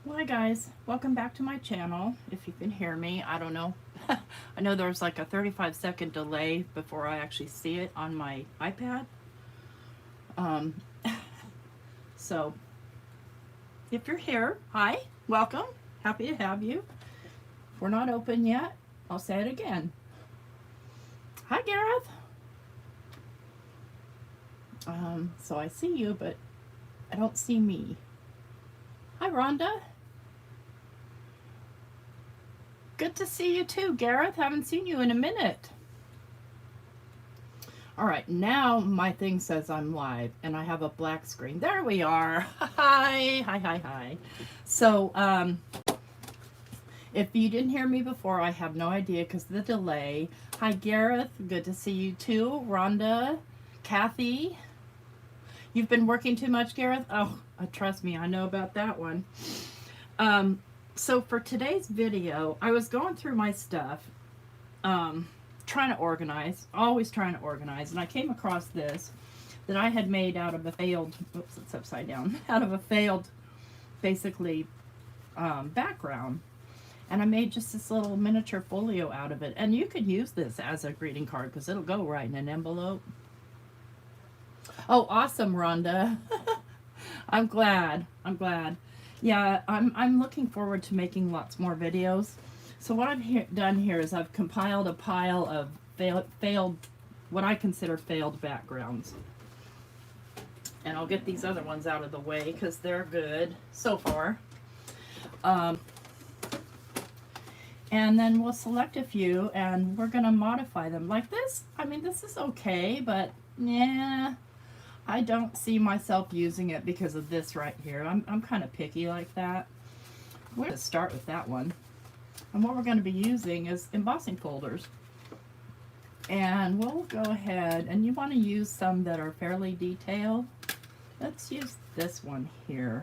Well, hi guys, welcome back to my channel. If you can hear me, I don't know. I know there's like a 35-second delay before I actually see it on my iPad. Um, so if you're here, hi, welcome. Happy to have you. If we're not open yet, I'll say it again. Hi, Gareth. So I see you, but I don't see me. Hi, Rhonda. Good to see you too, Gareth. Haven't seen you in a minute. All right, now my thing says I'm live and I have a black screen. There we are. Hi. So, if you didn't hear me before, I have no idea because of the delay. Hi, Gareth. Good to see you too. Rhonda, Kathy. You've been working too much, Gareth? Oh, trust me, I know about that one. So for today's video, I was going through my stuff, trying to organize, always trying to organize, and I came across this that I had made out of a failed, oops, it's upside down, out of a failed, basically, background. And I made just this little miniature folio out of it. And you could use this as a greeting card because it'll go right in an envelope. Oh, awesome, Rhonda. I'm glad. Yeah, I'm looking forward to making lots more videos. So what I've done here is I've compiled a pile of failed, what I consider failed backgrounds. And I'll get these other ones out of the way because they're good so far. And then we'll select a few and we're going to modify them. Like this, I mean, this is okay, but yeah, I don't see myself using it because of this right here. I'm kind of picky like that. We're going to start with that one. And what we're going to be using is embossing folders. And we'll go ahead, and you want to use some that are fairly detailed. Let's use this one here.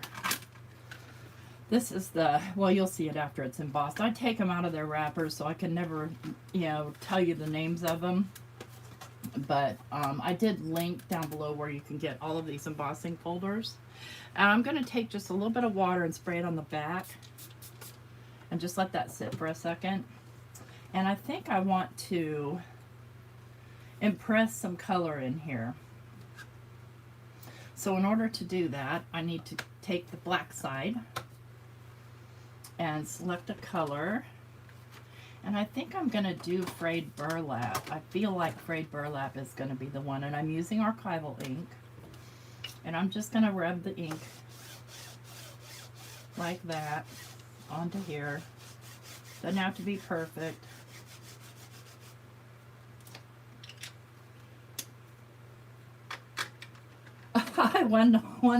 This is the, well, you'll see it after it's embossed. I take them out of their wrappers so I can never, tell you the names of them. But I did link down below where you can get all of these embossing folders. And I'm going to take just a little bit of water and spray it on the back. And just let that sit for a second. And I think I want to impress some color in here. So in order to do that, I need to take the black side and select a color. And I think I'm going to do frayed burlap. I feel like frayed burlap is going to be the one. And I'm using archival ink. And I'm just going to rub the ink like that onto here. Doesn't have to be perfect. Hi, one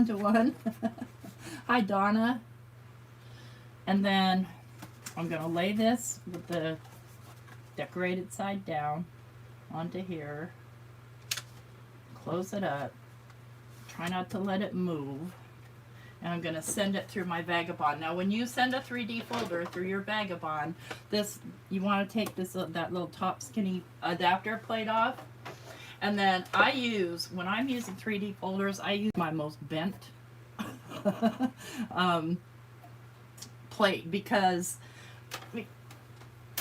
to one. Hi, Donna. And then I'm going to lay this with the decorated side down onto here. Close it up. Try not to let it move. And I'm going to send it through my Vagabond. Now, when you send a 3D folder through your Vagabond, you want to take that little top skinny adapter plate off. And then when I'm using 3D folders, I use my most bent plate because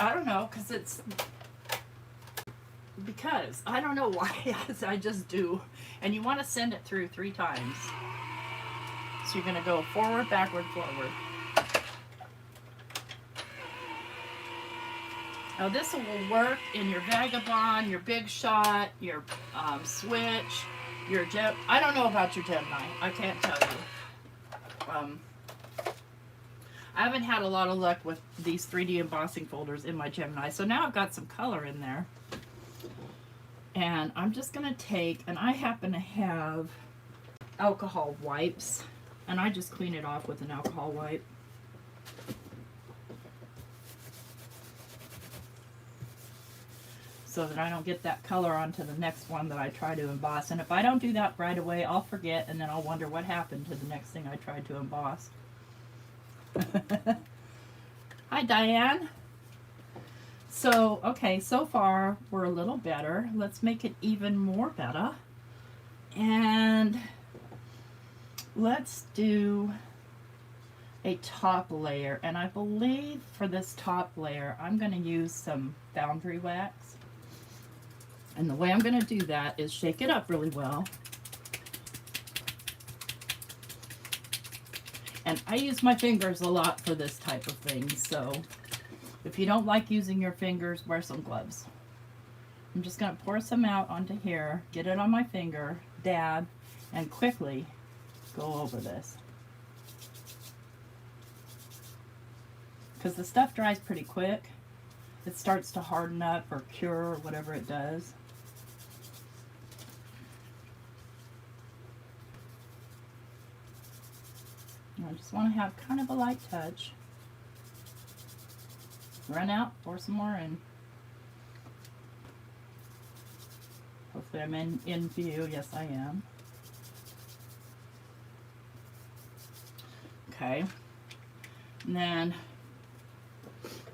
I don't know, because I don't know why. I just do. And you want to send it through 3 times. So you're going to go forward, backward, forward. Now this will work in your Vagabond, your Big Shot, your Switch, your I don't know about your Gemini. I can't tell you. I haven't had a lot of luck with these 3D embossing folders in my Gemini. So now I've got some color in there. And I'm just going to take, and I happen to have alcohol wipes. And I just clean it off with an alcohol wipe. So that I don't get that color onto the next one that I try to emboss. And if I don't do that right away, I'll forget, and then I'll wonder what happened to the next thing I tried to emboss. Hi, Diane. So, okay, so far we're a little better. Let's make it even more better. And let's do a top layer, and I believe for this top layer I'm going to use some Foundry wax. And the way I'm going to do that is shake it up really well. And I use my fingers a lot for this type of thing, so if you don't like using your fingers, wear some gloves. I'm just going to pour some out onto here, get it on my finger, dab, and quickly go over this. Because the stuff dries pretty quick. It starts to harden up or cure or whatever it does. I just want to have kind of a light touch. Run out, pour some more in. Hopefully I'm in view. Yes, I am. Okay. And then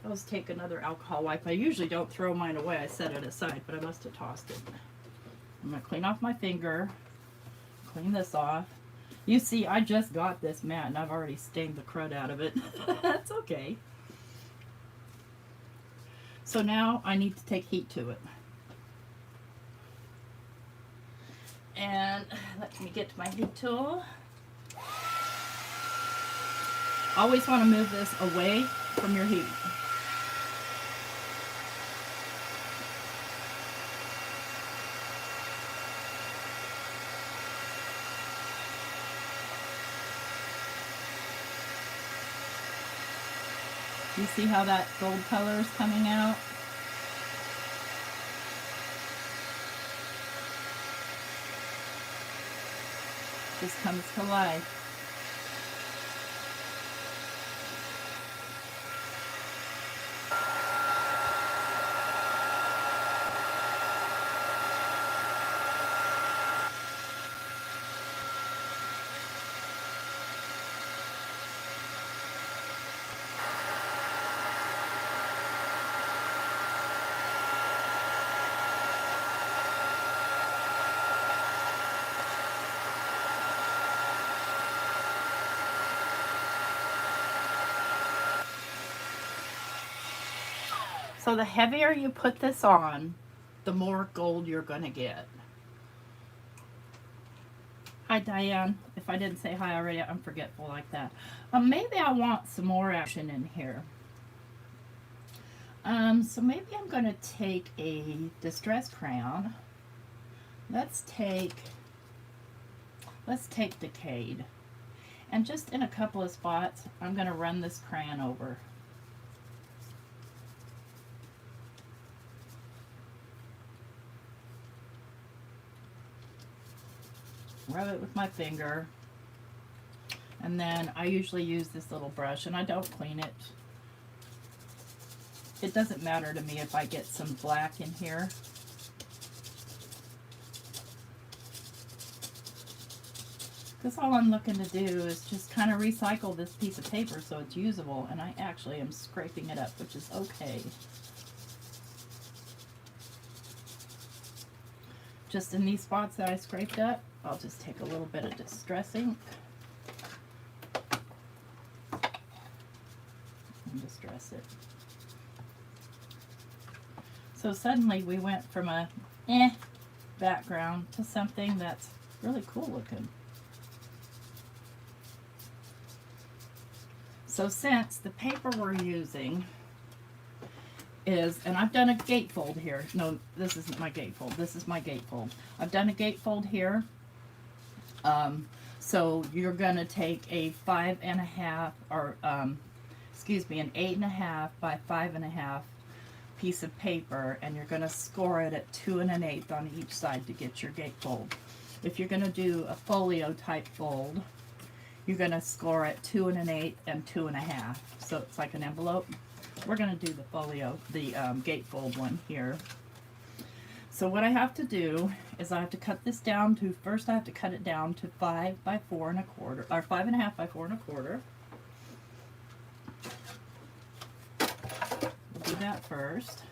let's take another alcohol wipe. I usually don't throw mine away. I set it aside, but I must have tossed it. I'm going to clean off my finger. Clean this off. You see, I just got this mat and I've already stained the crud out of it. That's okay. So now I need to take heat to it. And let me get to my heat tool. Always want to move this away from your heat. You see how that gold color is coming out? Just comes to life. So the heavier you put this on, the more gold you're going to get. Hi, Diane. If I didn't say hi already, I'm forgetful like that. Maybe I want some more action in here. So maybe I'm going to take a distress crayon. Let's take Decayed. And just in a couple of spots, I'm going to run this crayon over. Rub it with my finger, and then I usually use this little brush, and I don't clean it. It doesn't matter to me if I get some black in here. Because all I'm looking to do is just kind of recycle this piece of paper so it's usable, and I actually am scraping it up, which is okay. Just in these spots that I scraped up, I'll just take a little bit of distress ink and distress it. So suddenly we went from a background to something that's really cool looking. So since the paper we're using is, and I've done a gatefold here. No, this isn't my gatefold. This is my gatefold. I've done a gatefold here. So you're going to take a 5.5 or, excuse me, an 8.5 by 5.5 piece of paper, and you're going to score it at 2 1/8 on each side to get your gatefold. If you're going to do a folio type fold, you're going to score at 2 1/8 and 2 1/2. So it's like an envelope. We're going to do the folio, the gatefold one here. So what I have to do is I have to cut this down to, first I have to cut it down to 5 by 4 1/4, or 5.5 by 4 1/4. We'll do that first.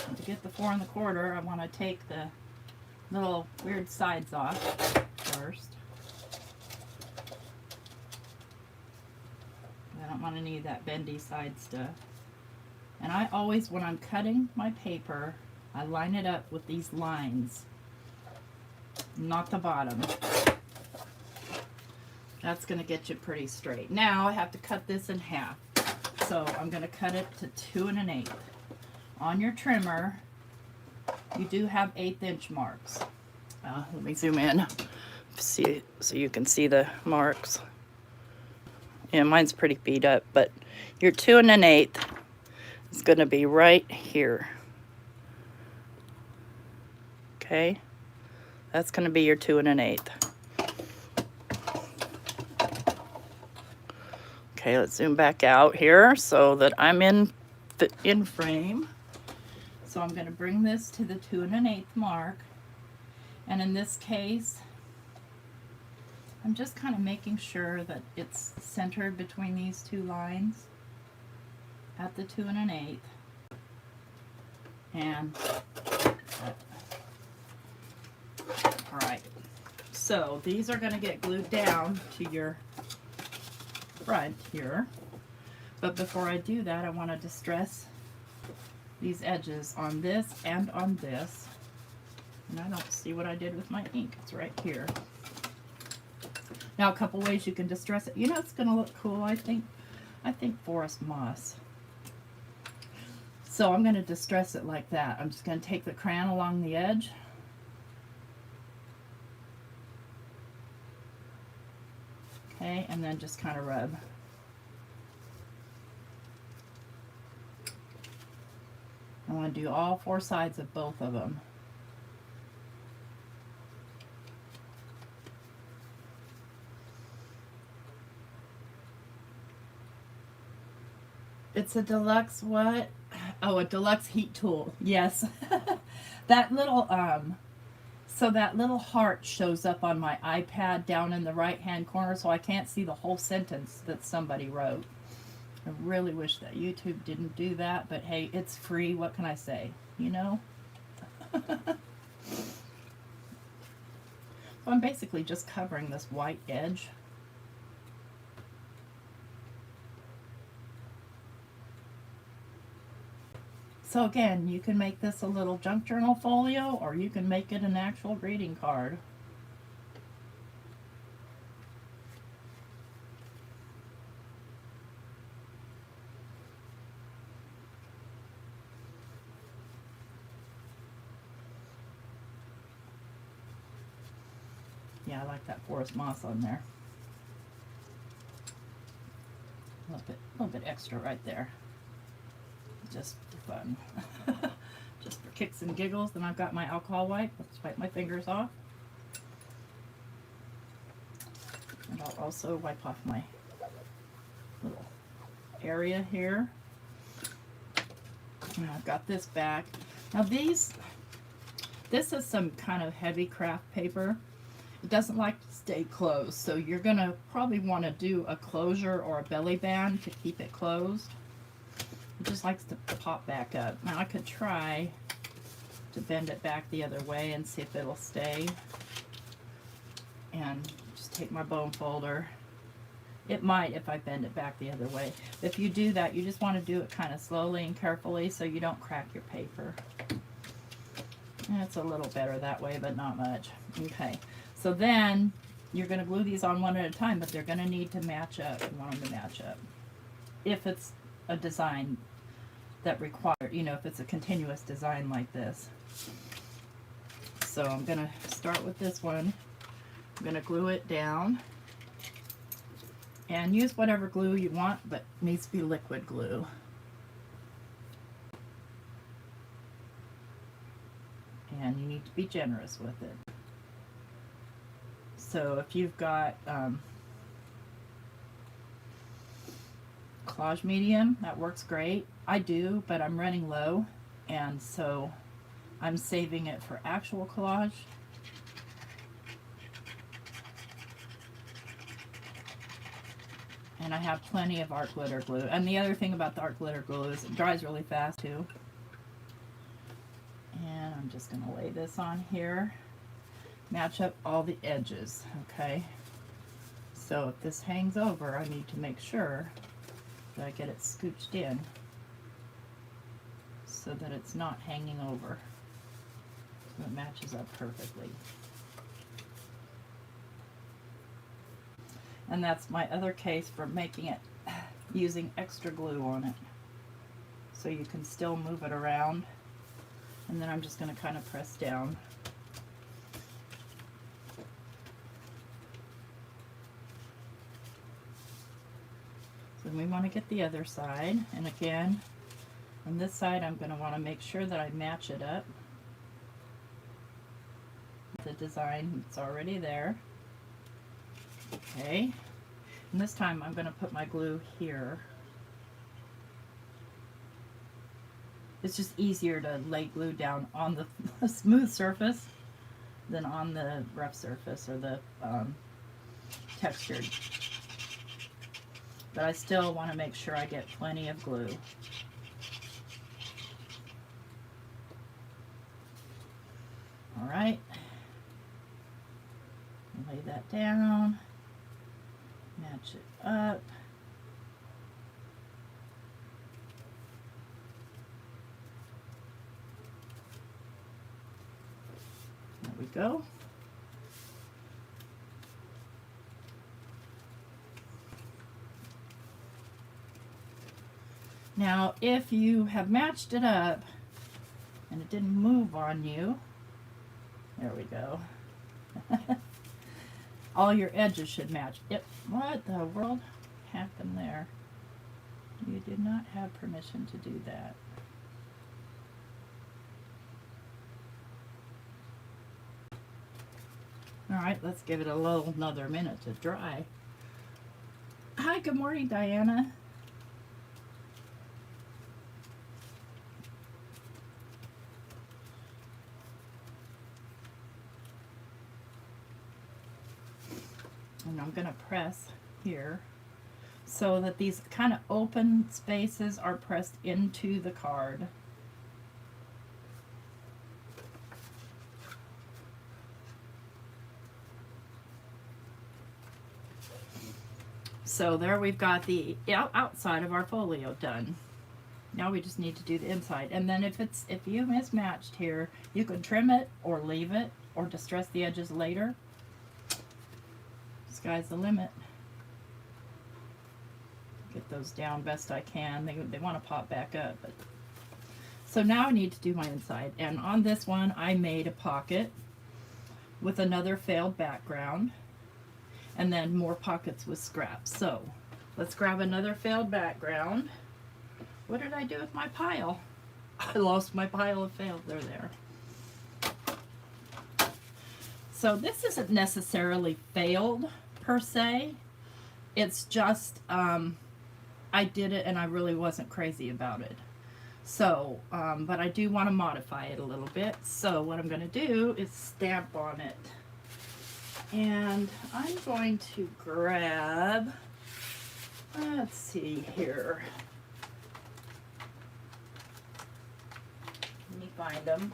And to get the 4 1/4, I want to take the little weird sides off first. I don't want any of that bendy side stuff. And I always, when I'm cutting my paper, I line it up with these lines, not the bottom. That's going to get you pretty straight. Now I have to cut this in half. So I'm going to cut it to 2 1/8. On your trimmer, you do have 1/8 inch marks. Let me zoom in, see so you can see the marks. Yeah, mine's pretty beat up, but your 2 1/8 is going to be right here. Okay, that's going to be your 2 1/8. Okay, let's zoom back out here so that I'm in frame. So I'm going to bring this to the 2 1/8 mark, and in this case, I'm just kind of making sure that it's centered between these two lines at the 2 1/8. And all right, so these are going to get glued down to your front here, but before I do that, I want to distress these edges on this and on this. And I don't see what I did with my ink. It's right here. Now, a couple ways you can distress it. You know, it's going to look cool, I think forest moss. So I'm going to distress it like that. I'm just going to take the crayon along the edge. Okay, and then just kind of rub. I want to do all 4 sides of both of them. It's a deluxe what? Oh, a deluxe heat tool. Yes. That little so that little heart shows up on my iPad down in the right-hand corner, so I can't see the whole sentence that somebody wrote. I really wish that YouTube didn't do that, but hey, it's free. What can I say? You know? So I'm basically just covering this white edge. So again, you can make this a little junk journal folio, or you can make it an actual greeting card. Yeah, I like that forest moss on there. A little bit extra right there. Just for fun. Just for kicks and giggles. Then I've got my alcohol wipe. Let's wipe my fingers off. And I'll also wipe off my little area here. And I've got this back. Now this is some kind of heavy craft paper. It doesn't like to stay closed, so you're gonna probably want to do a closure or a belly band to keep it closed. It just likes to pop back up. Now I could try to bend it back the other way and see if it'll stay. And just take my bone folder. It might if I bend it back the other way. If you do that, you just want to do it kind of slowly and carefully so you don't crack your paper. And it's a little better that way, but not much. Okay, so then you're going to glue these on one at a time, but they're going to need to match up. You want them to match up. If it's a design that requires, you know, if it's a continuous design like this. So I'm going to start with this one. I'm going to glue it down. And use whatever glue you want, but it needs to be liquid glue. And you need to be generous with it. So if you've got collage medium, that works great. I do, but I'm running low, and so I'm saving it for actual collage. And I have plenty of art glitter glue. And the other thing about the art glitter glue is it dries really fast too. And I'm just going to lay this on here. match up all the edges, okay? So if this hangs over, I need to make sure that I get it scooched in so that it's not hanging over. So it matches up perfectly. And that's my other case for making it using extra glue on it. So you can still move it around. And then I'm just going to kind of press down. So we want to get the other side. And again, on this side I'm going to want to make sure that I match it up. The design that's already there. Okay. And this time I'm going to put my glue here. It's just easier to lay glue down on the smooth surface than on the rough surface or the textured. But I still want to make sure I get plenty of glue. All right. Lay that down. Match it up. There we go. Now, if you have matched it up and it didn't move on you, there we go. All your edges should match. Yep. What the world happened there? You did not have permission to do that. All right, let's give it a little another minute to dry. Hi, good morning, Diana. And I'm going to press here so that these kind of open spaces are pressed into the card. So there we've got the outside of our folio done. Now we just need to do the inside. And then if you mismatched here, you can trim it or leave it or distress the edges later. Sky's the limit. Get those down best I can. They want to pop back up. But so now I need to do my inside. And on this one, I made a pocket with another failed background. And then more pockets with scraps. So let's grab another failed background. What did I do with my pile? I lost my pile of failed. They're there. So this isn't necessarily failed per se. It's just I did it and I really wasn't crazy about it. So, but I do want to modify it a little bit. So what I'm going to do is stamp on it. And I'm going to grab, let's see here. Let me find them.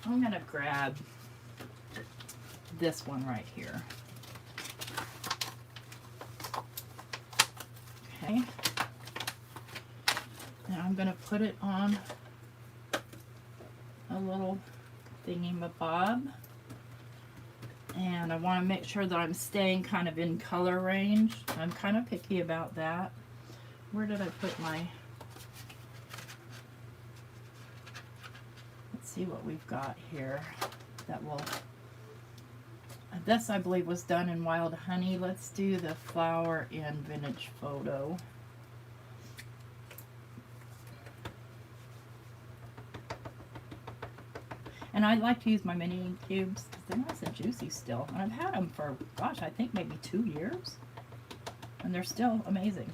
I'm going to grab this one right here. Okay. And I'm going to put it on a little thingy-mabob. And I want to make sure that I'm staying kind of in color range. I'm kind of picky about that. Where did I put my... Let's see what we've got here that will... This, I believe, was done in Wild Honey. Let's do the flower in Vintage Photo. And I like to use my mini ink cubes because they're nice and juicy still. And I've had them for, gosh, I think maybe 2 years. And they're still amazing.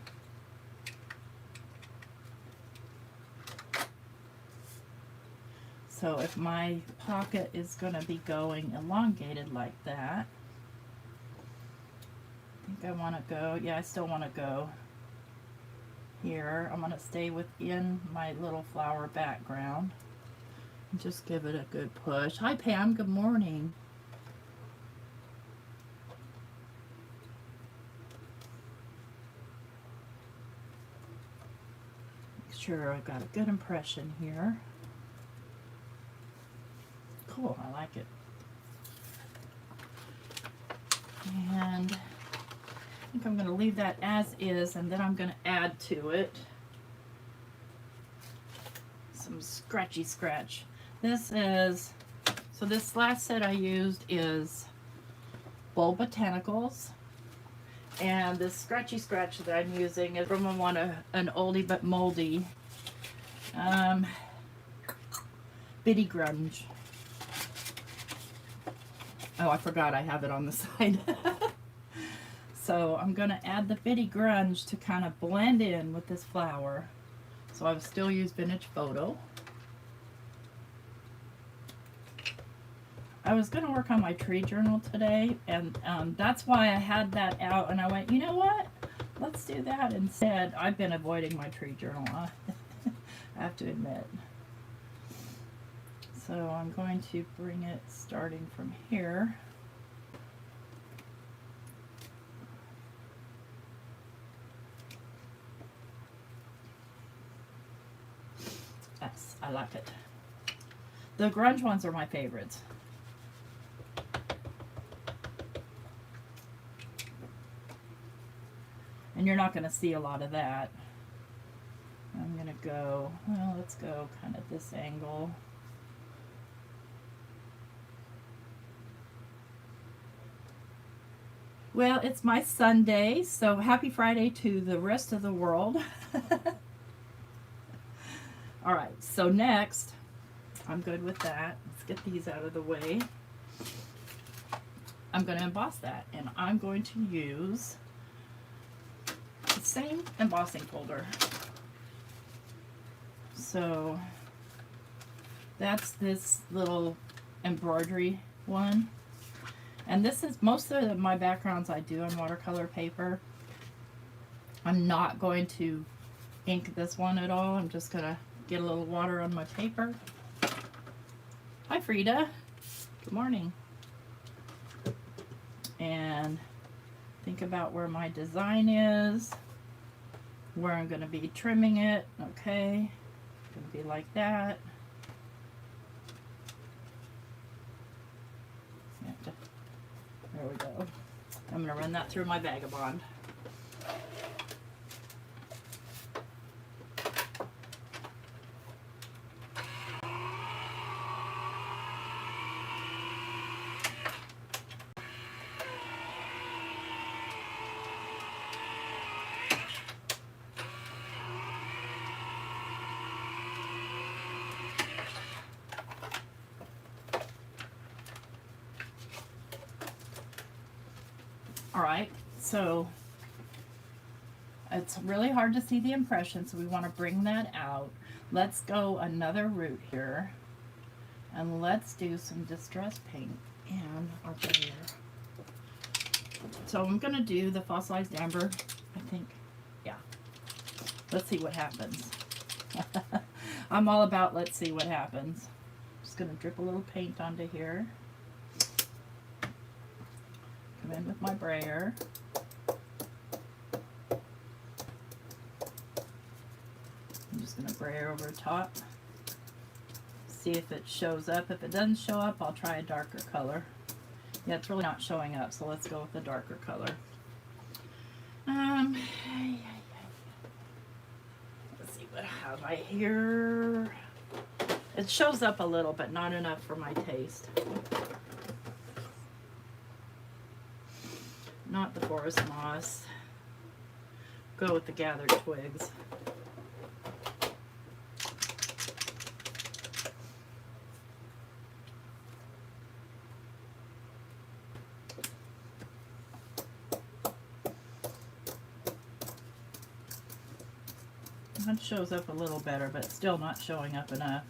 So if my pocket is going to be going elongated like that, I think I want to go, yeah, I still want to go here. I'm going to stay within my little flower background. Just give it a good push. Hi Pam, good morning. Make sure I've got a good impression here. Cool, I like it. And I think I'm going to leave that as is, and then I'm going to add to it some scratchy scratch. This is, so this last set I used is Bold Botanicals, and this scratchy scratch that I'm using is from an oldie but moldy Bitty Grunge. Oh, I forgot I have it on the side. So I'm going to add the Bitty Grunge to kind of blend in with this flower. So I've still used Vintage Photo. I was going to work on my tree journal today, and that's why I had that out, and I went, you know what? Let's do that instead. I've been avoiding my tree journal, I have to admit. So I'm going to bring it starting from here. Yes, I like it. The grunge ones are my favorites. And you're not going to see a lot of that. I'm going to go, well, let's go kind of this angle. Well, it's my Sunday, so happy Friday to the rest of the world. All right, so next, I'm good with that. Let's get these out of the way. I'm going to emboss that, and I'm going to use the same embossing folder. So that's this little embroidery one. And this is most of my backgrounds I do on watercolor paper. I'm not going to ink this one at all. I'm just going to get a little water on my paper. Hi Frida. Good morning. And think about where my design is, where I'm going to be trimming it. Okay. Going to be like that. There we go. I'm going to run that through my vagabond. Alright, so it's really hard to see the impression, so we want to bring that out. Let's go another route here, and let's do some distress paint and our layer. So I'm going to do the fossilized amber, I think. Yeah. Let's see what happens. I'm all about let's see what happens. Just going to drip a little paint onto here. Come in with my brayer. I'm just going to brayer over top. See if it shows up. If it doesn't show up, I'll try a darker color. Yeah, it's really not showing up, so let's go with the darker color. Let's see, what have I here? It shows up a little, but not enough for my taste. Not the forest moss. Go with the gathered twigs. That shows up a little better, but still not showing up enough.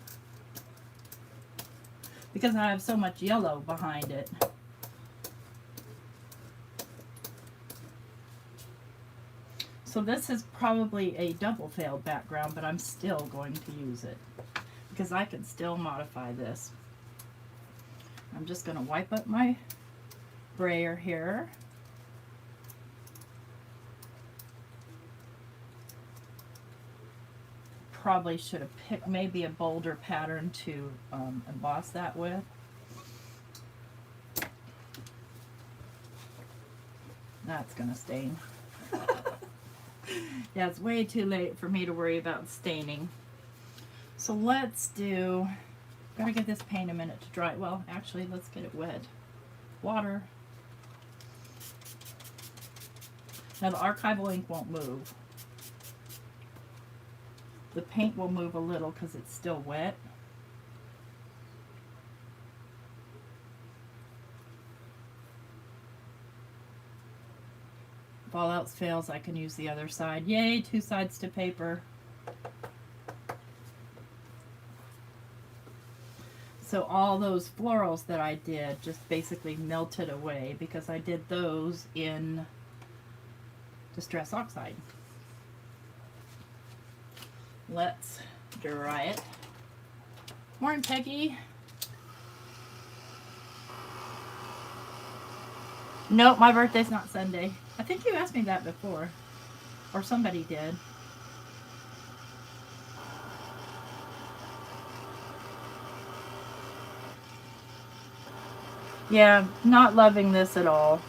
Because I have so much yellow behind it. So this is probably a double failed background, but I'm still going to use it. because I can still modify this. I'm just going to wipe up my brayer here. Probably should have picked maybe a bolder pattern to emboss that with. That's going to stain. Yeah, it's way too late for me to worry about staining. So let's do, gotta give this paint a minute to dry. Well, actually, let's get it wet. Water. Now the archival ink won't move. The paint will move a little because it's still wet. If all else fails, I can use the other side. Yay, 2 sides to paper. So all those florals that I did just basically melted away because I did those in Distress Oxide. Let's dry it. Morning, Peggy. Nope, my birthday's not Sunday. I think you asked me that before. Or somebody did. Yeah, not loving this at all.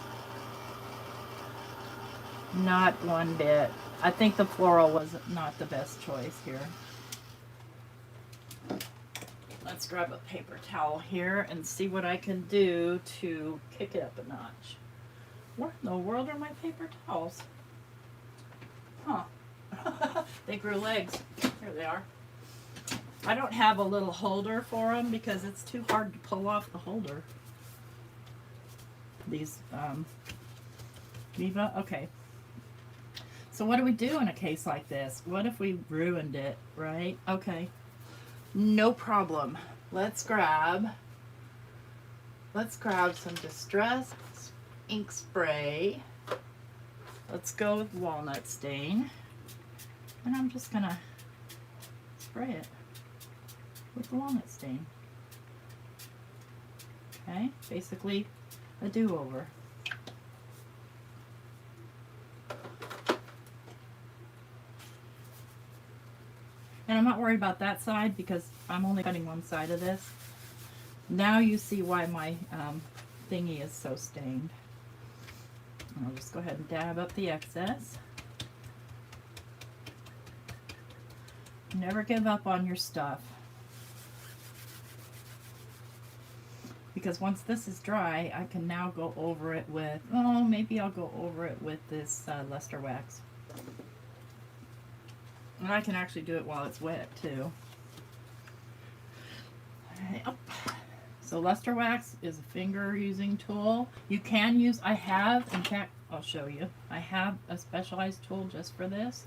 Not one bit. I think the floral was not the best choice here. Let's grab a paper towel here and see what I can do to kick it up a notch. Where in the world are my paper towels? Huh. They grew legs. Here they are. I don't have a little holder for them because it's too hard to pull off the holder. These Viva. Okay. So what do we do in a case like this? What if we ruined it, right? Okay. No problem. Let's grab some Distress ink spray. Let's go with walnut stain. And I'm just gonna spray it with the walnut stain. Okay, basically a do-over. And I'm not worried about that side because I'm only cutting one side of this. Now you see why my thingy is so stained. And I'll just go ahead and dab up the excess. Never give up on your stuff. Because once this is dry, I can now go over it with, oh, maybe I'll go over it with this luster wax. And I can actually do it while it's wet too. Yep. So luster wax is a finger using tool. You can use, I have, in fact, I'll show you. I have a specialized tool just for this.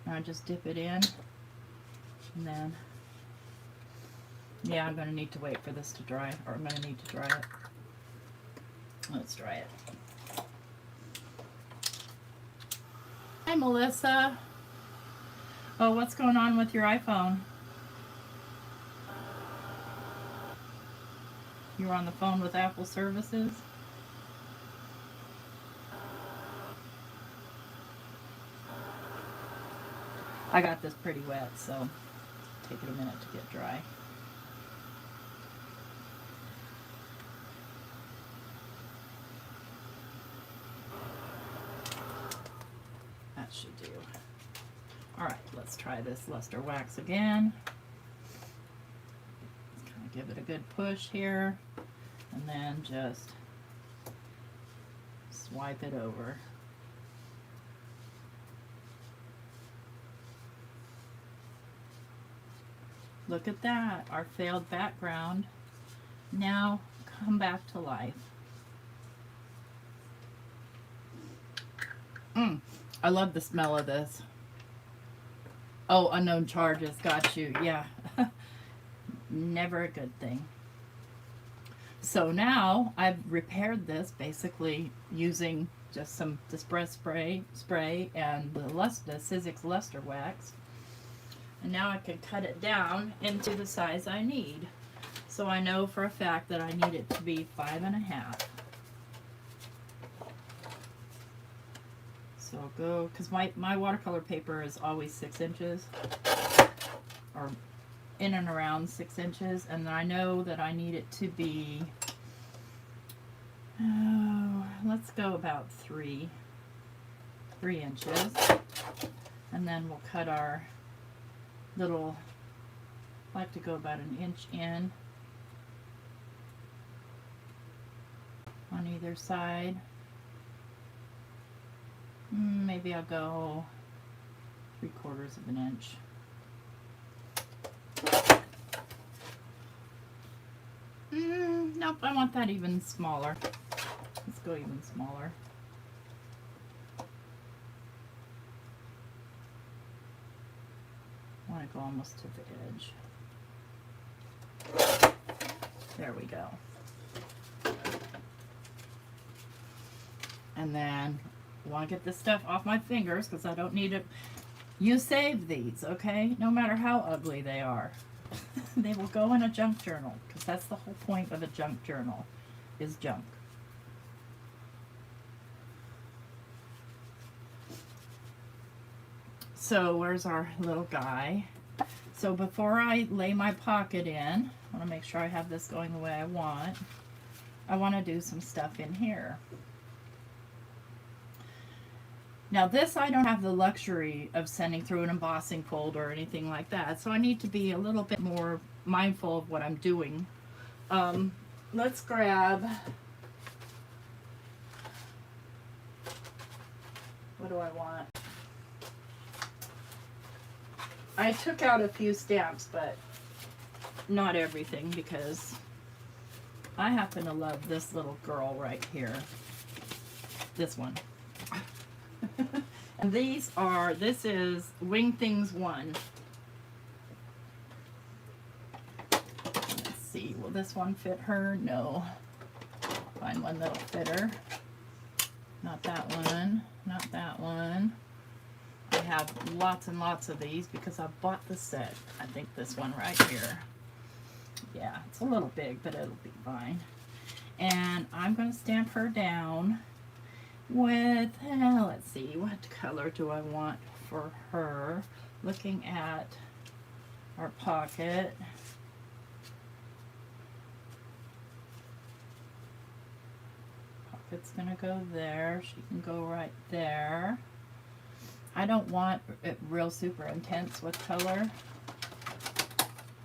And I just dip it in. And then, yeah, I'm going to need to wait for this to dry, or I'm going to need to dry it. Let's dry it. Hi, Melissa. Oh, what's going on with your iPhone? You were on the phone with Apple services? I got this pretty wet, so take it a minute to get dry. That should do. Alright, let's try this luster wax again. Let's kind of give it a good push here, and then just swipe it over. Look at that, our failed background now come back to life. I love the smell of this. Oh, unknown charges, got you, yeah. Never a good thing. So now I've repaired this basically using just some Distress spray and the Sizzix luster wax. And now I can cut it down into the size I need. So I know for a fact that I need it to be 5.5. So I'll go, because my watercolor paper is always 6 inches, or in and around 6 inches, and I know that I need it to be, let's go about 3 inches, and then we'll cut our little, I like to go about 1 inch in on either side. Maybe I'll go 3/4 of an inch. Nope, I want that even smaller. Let's go even smaller. I want to go almost to the edge. There we go. And then I want to get this stuff off my fingers because I don't need it. You save these, okay? No matter how ugly they are. They will go in a junk journal because that's the whole point of a junk journal, is junk. So where's our little guy? So before I lay my pocket in, I want to make sure I have this going the way I want. I want to do some stuff in here. Now this, I don't have the luxury of sending through an embossing folder or anything like that, so I need to be a little bit more mindful of what I'm doing. Let's grab, what do I want? I took out a few stamps, but not everything, because I happen to love this little girl right here. This one. And these are, this is Wing Things 1. Let's see, will this one fit her? No. Find one that'll fit her. Not that one. Not that one. I have lots and lots of these because I bought the set. I think this one right here. Yeah, it's a little big, but it'll be fine. And I'm going to stamp her down with, let's see, what color do I want for her? Looking at our pocket. Pocket's going to go there. She can go right there. I don't want it real super intense with color,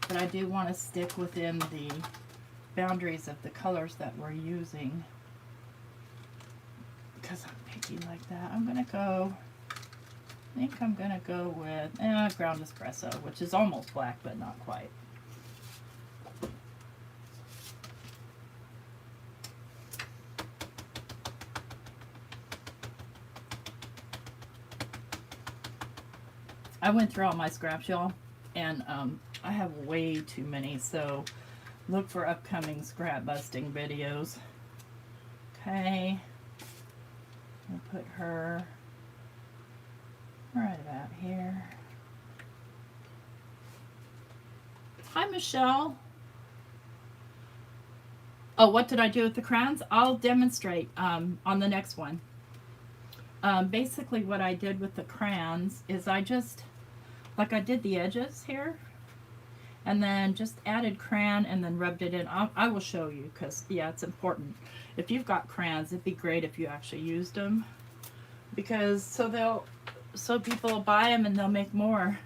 but I do want to stick within the boundaries of the colors that we're using. Because I'm picky like that. I'm going to go, I think I'm going to go with ground espresso, which is almost black, but not quite. I went through all my scraps, y'all, and I have way too many, so look for upcoming scrap busting videos. Okay. I'll put her right about here. Hi, Michelle. Oh, what did I do with the crayons? I'll demonstrate on the next one. Basically what I did with the crayons is I just, like I did the edges here, and then just added crayon and then rubbed it in. I will show you because, yeah, it's important. If you've got crayons, it'd be great if you actually used them, because so people will buy them and they'll make more.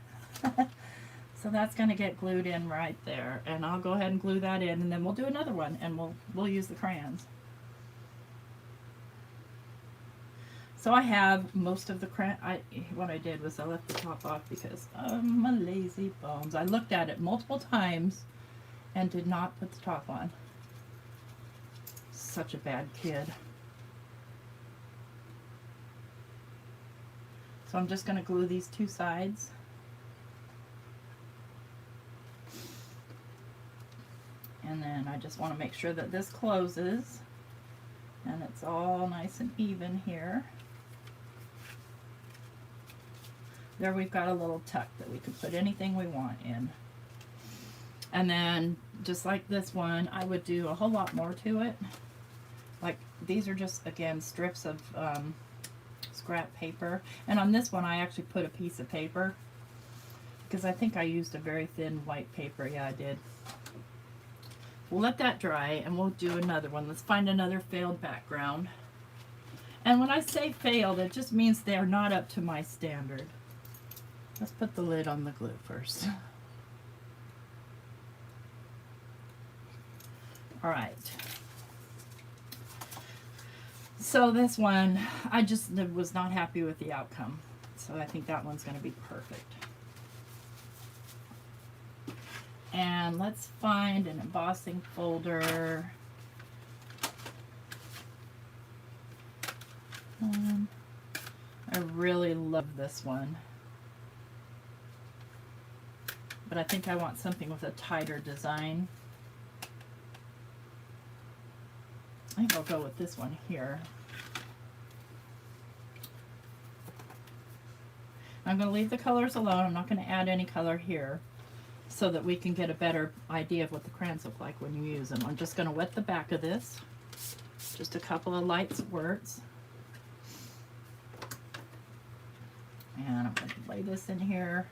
So that's going to get glued in right there, and I'll go ahead and glue that in, and then we'll do another one, and we'll use the crayons. So I have most of the crayon. What I did was I left the top off because my lazy bones. I looked at it multiple times and did not put the top on. Such a bad kid. So I'm just going to glue these two sides. And then I just want to make sure that this closes and it's all nice and even here. There we've got a little tuck that we can put anything we want in. And then, just like this one, I would do a whole lot more to it. Like, these are just, again, strips of scrap paper. And on this one, I actually put a piece of paper, because I think I used a very thin white paper. Yeah, I did. We'll let that dry, and we'll do another one. Let's find another failed background. And when I say failed, it just means they're not up to my standard. Let's put the lid on the glue first. All right. So this one, I just was not happy with the outcome. So I think that one's going to be perfect. And let's find an embossing folder. I really love this one. But I think I want something with a tighter design. I think I'll go with this one here. I'm going to leave the colors alone. I'm not going to add any color here, so that we can get a better idea of what the crayons look like when you use them. I'm just going to wet the back of this. Just a couple of light squirts. And I'm going to lay this in here.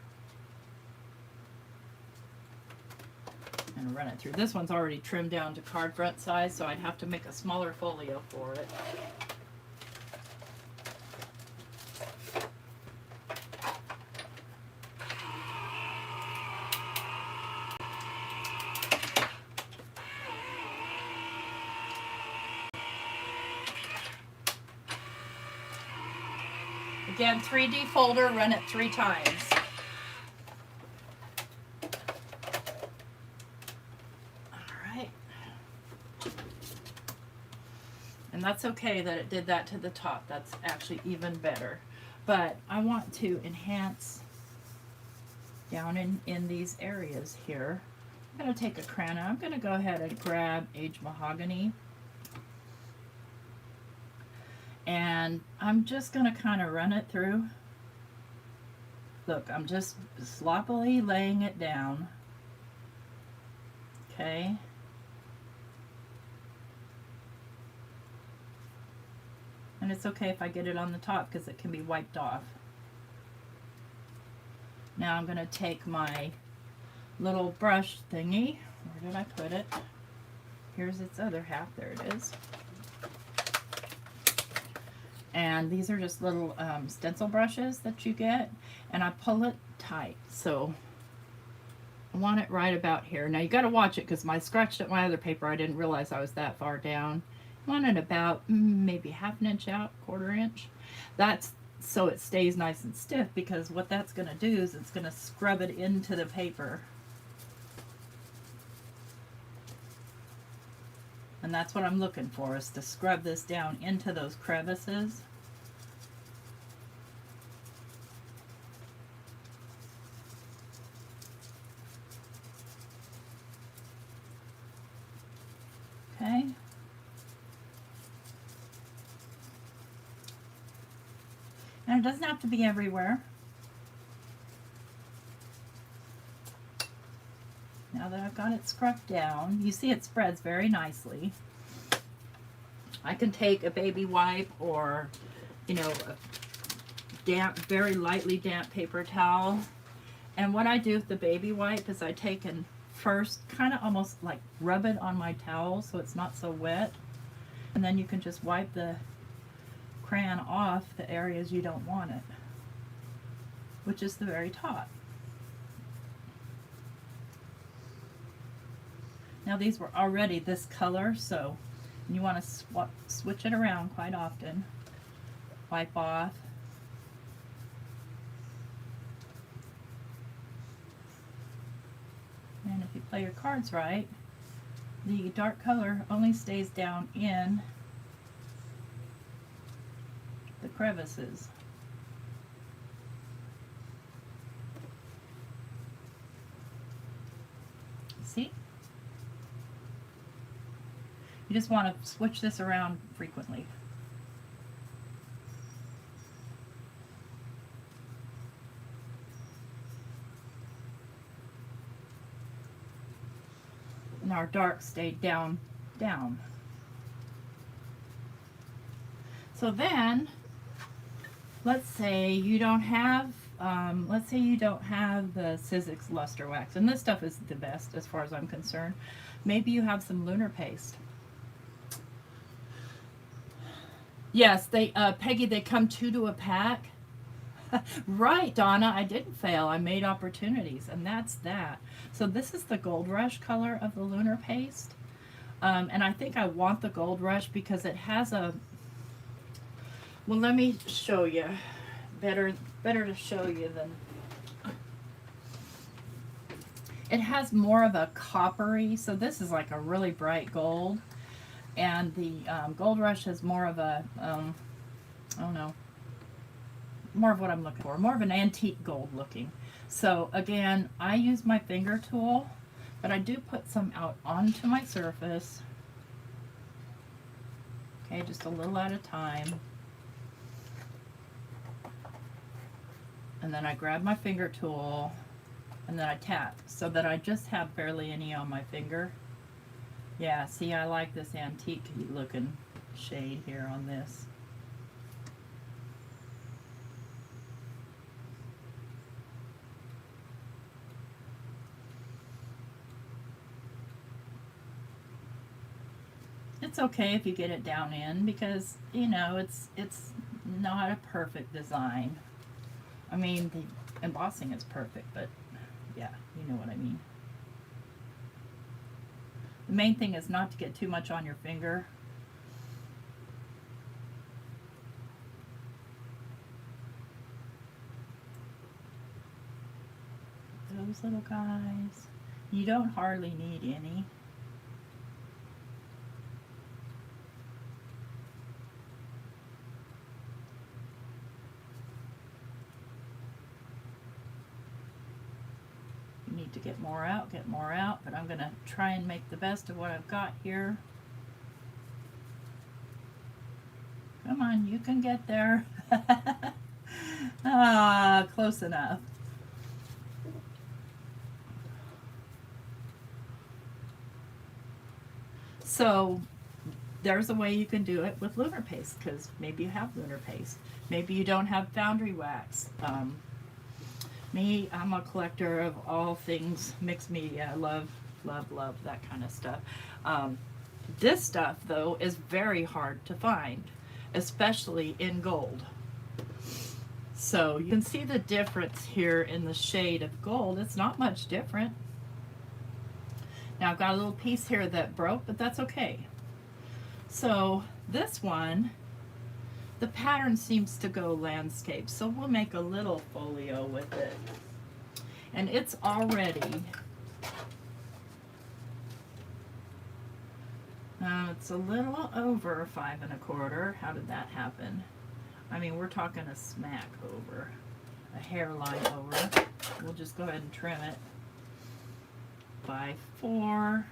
And run it through. This one's already trimmed down to card front size, so I'd have to make a smaller folio for it. Again, 3D folder, run it 3 times. And that's okay that it did that to the top. That's actually even better. But I want to enhance down in these areas here. I'm going to take a crayon. I'm going to go ahead and grab Aged Mahogany. And I'm just going to kind of run it through. Look, I'm just sloppily laying it down. Okay. And it's okay if I get it on the top because it can be wiped off. Now I'm going to take my little brush thingy. Where did I put it? Here's its other half. There it is. And these are just little stencil brushes that you get. And I pull it tight. So I want it right about here. Now you got to watch it because I scratched at my other paper. I didn't realize I was that far down. I want it about maybe ½ an inch out, ¼ inch. That's so it stays nice and stiff, because what that's going to do is it's going to scrub it into the paper. And that's what I'm looking for, is to scrub this down into those crevices. Okay. And it doesn't have to be everywhere. Now that I've got it scrubbed down, you see it spreads very nicely. I can take a baby wipe or, you know, a damp, very lightly damp paper towel. And what I do with the baby wipe is I take and first kind of almost like rub it on my towel so it's not so wet. And then you can just wipe the crayon off the areas you don't want it, which is the very top. Now these were already this color, so you want to switch it around quite often. Wipe off. And if you play your cards right, the dark color only stays down in the crevices. See? You just want to switch this around frequently. our dark stayed down. So then, let's say you don't have the Sizzix luster wax, and this stuff is the best as far as I'm concerned. Maybe you have some Lunar paste. Yes, they Peggy, they come 2 to a pack. Right, Donna, I didn't fail. I made opportunities, and that's that. So this is the Gold Rush color of the Lunar paste. And I think I want the Gold Rush because it has a, well, let me show you. Better to show you than, it has more of a coppery, so this is like a really bright gold, and the Gold Rush is more of a, I don't know, more of what I'm looking for, more of an antique gold looking. So again, I use my finger tool, but I do put some out onto my surface. Okay, just a little at a time. And then I grab my finger tool, and then I tap so that I just have barely any on my finger. Yeah, see, I like this antique looking shade here on this. It's okay if you get it down in because, you know, it's not a perfect design. I mean, the embossing is perfect, but yeah, you know what I mean. The main thing is not to get too much on your finger. Those little guys. You don't hardly need any. Need to get more out, but I'm going to try and make the best of what I've got here. Come on, you can get there. Ah, close enough. So there's a way you can do it with Lunar paste, because maybe you have Lunar paste. Maybe you don't have Foundry wax. Me, I'm a collector of all things mixed media. I love that kind of stuff. This stuff, though, is very hard to find, especially in gold. So you can see the difference here in the shade of gold. It's not much different. Now I've got a little piece here that broke, but that's okay. So this one, the pattern seems to go landscape, so we'll make a little folio with it. And it's already, it's a little over 5 1/4. How did that happen? I mean, we're talking a smack over, a hairline over. We'll just go ahead and trim it by 4.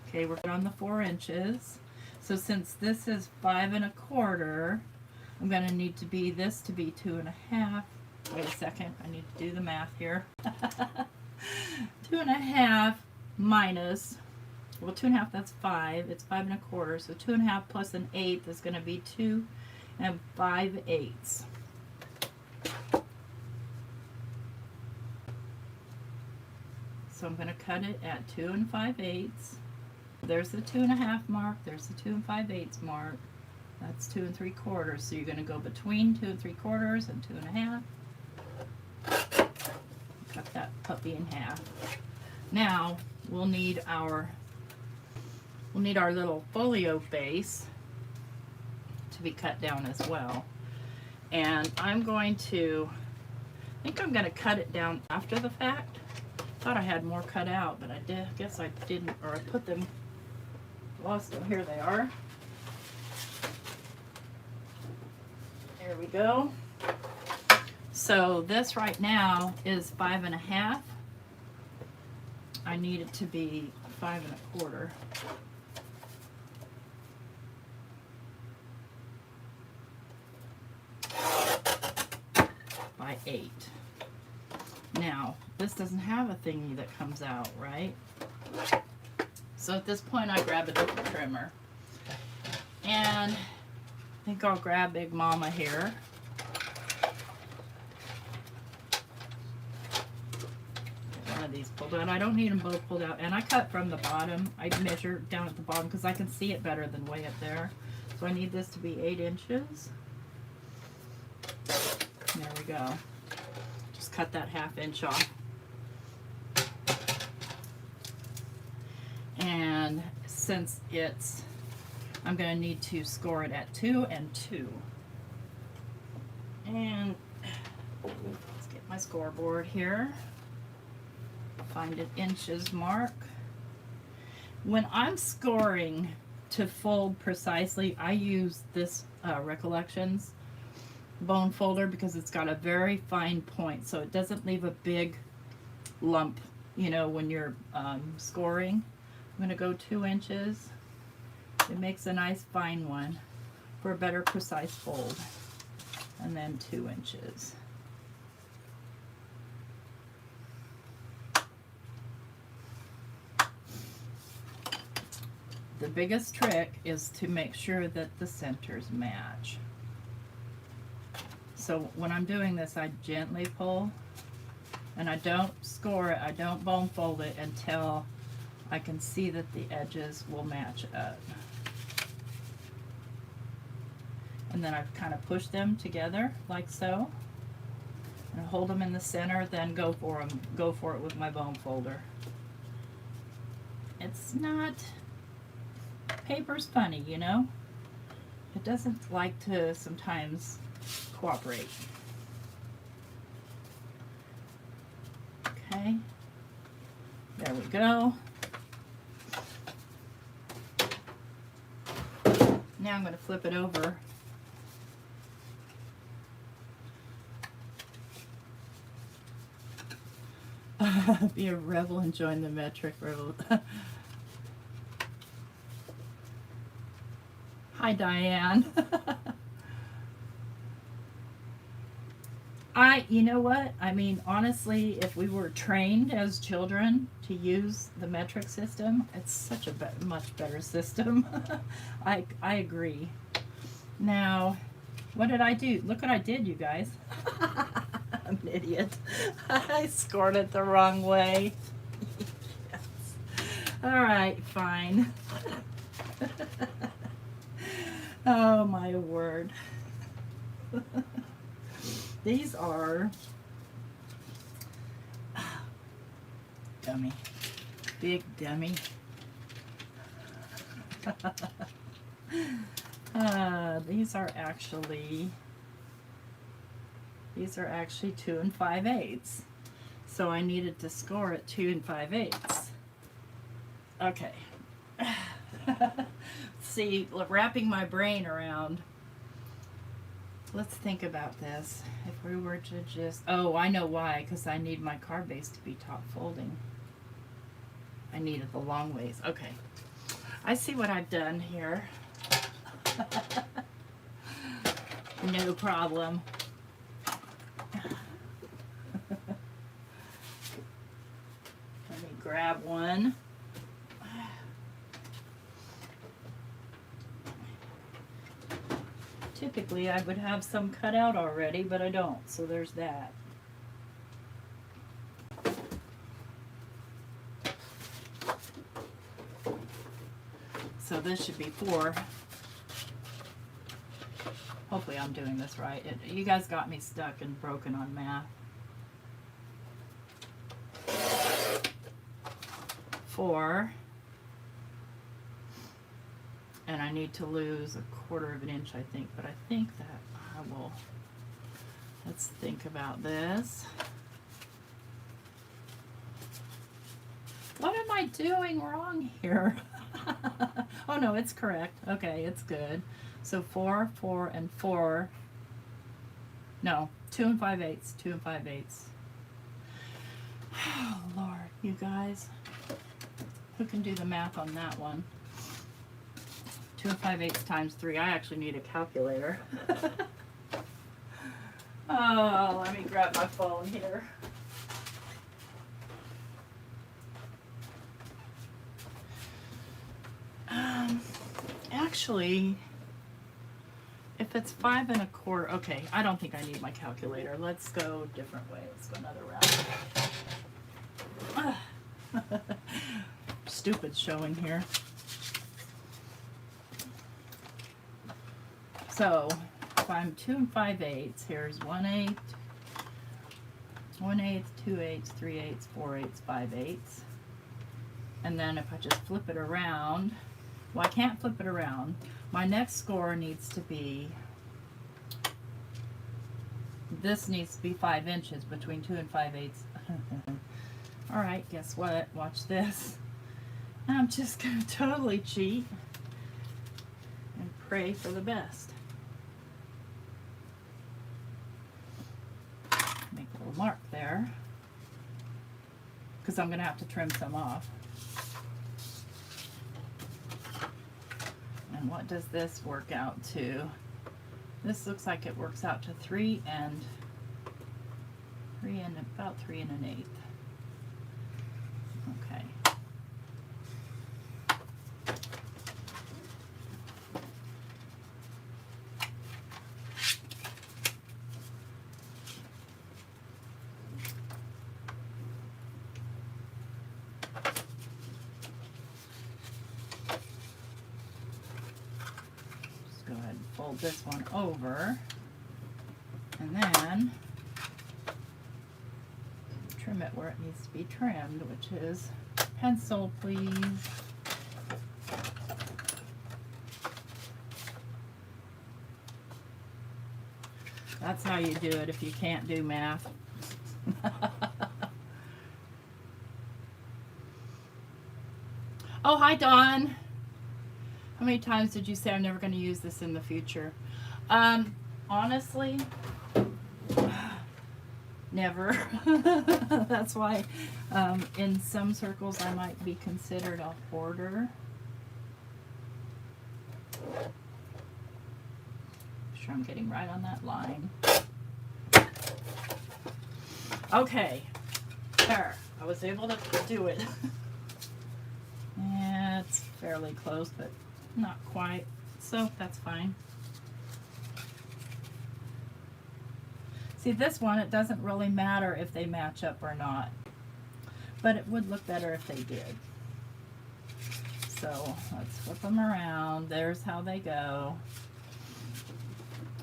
Okay, we're on the 4 inches. So since this is 5 1/4, I'm going to need to be this to be 2 1/2. Wait a second, I need to do the math here. 2 1/2 minus, well, 2 1/2, that's 5. It's 5 1/4. So 2 1/2 plus an 1/8 is going to be 2 5/8. So I'm going to cut it at 2 5/8. There's the 2 1/2 mark. There's the 2 5/8 mark. That's 2 3/4. So you're going to go between 2 3/4 and 2 1/2. Cut that puppy in half. Now we'll need our little folio base to be cut down as well. And I'm going to, I think I'm going to cut it down after the fact. Thought I had more cut out, but I guess I didn't, or I put them, lost them. Here they are. There we go. So this right now is 5 1/2. I need it to be 5 1/4. By 8. Now, this doesn't have a thingy that comes out, right? So at this point I grab a different trimmer. And I think I'll grab Big Mama here. Get one of these pulled out. I don't need them both pulled out. And I cut from the bottom. I measure down at the bottom because I can see it better than way up there. So I need this to be 8 inches. There we go. Just cut that 1/2 inch off. And since it's, I'm going to need to score it at 2 and 2. And let's get my scoreboard here. Find an inches mark. When I'm scoring to fold precisely, I use this Recollections bone folder because it's got a very fine point, so it doesn't leave a big lump, you know, when you're scoring. I'm going to go 2 inches. It makes a nice fine one for a better precise fold. And then 2 inches. The biggest trick is to make sure that the centers match. So when I'm doing this, I gently pull, and I don't score it, I don't bone fold it until I can see that the edges will match up. And then I kind of push them together like so, and hold them in the center, then go for it with my bone folder. It's not, paper's funny, you know? It doesn't like to sometimes cooperate. Okay, there we go. Now I'm going to flip it over. Be a rebel and join the metric rebel. Hi, Diane. You know what? I mean, honestly, if we were trained as children to use the metric system, it's such a much better system. I agree. Now, what did I do? Look what I did, you guys. I'm an idiot. I scored it the wrong way. Yes. All right, fine. Oh, my word. These are dummy, big dummy. These are actually 2 5/8. So I needed to score at 2 5/8. Okay. See, wrapping my brain around. Let's think about this. If we were to just, oh, I know why, because I need my card base to be top folding. I need it the long ways. Okay. I see what I've done here. No problem. Let me grab one. Typically, I would have some cut out already, but I don't, so there's that. So this should be 4. Hopefully I'm doing this right. You guys got me stuck and broken on math. 4. And I need to lose 1/4 of an inch, I think, but I think that I will. Let's think about this. What am I doing wrong here? Oh no, it's correct. Okay, it's good. So 4, 4, and 4. No, 2 5/8, 2 5/8. Oh Lord, you guys. Who can do the math on that one? 2 5/8 times 3. I actually need a calculator. Oh, let me grab my phone here. actually, if it's 5 1/4, okay, I don't think I need my calculator. Let's go a different way. Let's go another round. Stupid showing here. So if I'm 2 5/8, here's 1/8, 1/8, 2/8, 3/8, 4/8, 5/8. And then if I just flip it around, well, I can't flip it around. My next score needs to be, this needs to be 5 inches between 2 and 5/8. All right, guess what? Watch this. I'm just going to totally cheat and pray for the best. Make a little mark there, because I'm going to have to trim some off. And what does this work out to? This looks like it works out to 3 and about 3 1/8. Okay. Just go ahead and fold this one over, and then trim it where it needs to be trimmed, which is pencil, please. That's how you do it if you can't do math. Oh, hi, Dawn. How many times did you say I'm never going to use this in the future? Honestly, never. That's why in some circles I might be considered a hoarder. Sure I'm getting right on that line. Okay, there. I was able to do it. Yeah, it's fairly close, but not quite. So that's fine. See, this one, it doesn't really matter if they match up or not, but it would look better if they did. So let's flip them around. There's how they go.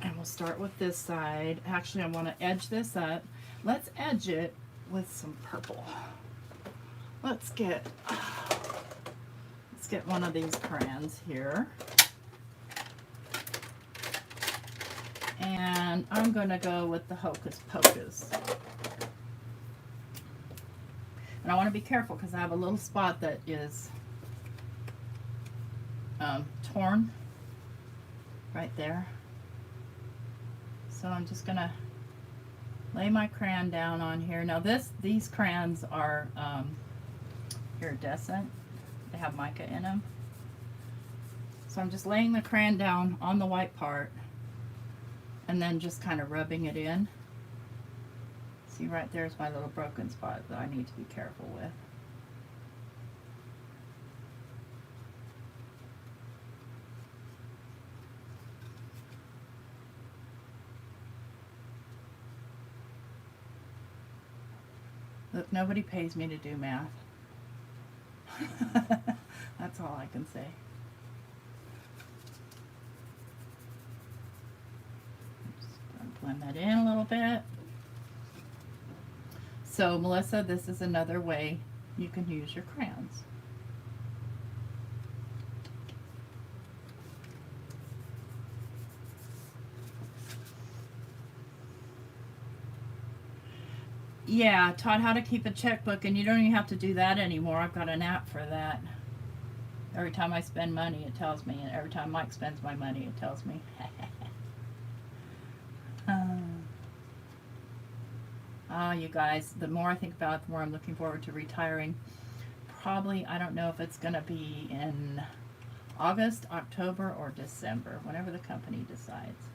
And we'll start with this side. Actually, I want to edge this up. Let's edge it with some purple. Let's get one of these crayons here. And I'm going to go with the Hocus Pocus. And I want to be careful because I have a little spot that is torn right there. So I'm just going to lay my crayon down on here. Now these crayons are iridescent. They have mica in them. So I'm just laying the crayon down on the white part and then just kind of rubbing it in. See, right there's my little broken spot that I need to be careful with. Look, nobody pays me to do math. That's all I can say. Just blend that in a little bit. So, Melissa, this is another way you can use your crayons. Yeah, taught how to keep a checkbook, and you don't even have to do that anymore. I've got an app for that. Every time I spend money, it tells me, and every time Mike spends my money, it tells me. You guys, the more I think about it, the more I'm looking forward to retiring. Probably, I don't know if it's going to be in August, October, or December, whenever the company decides.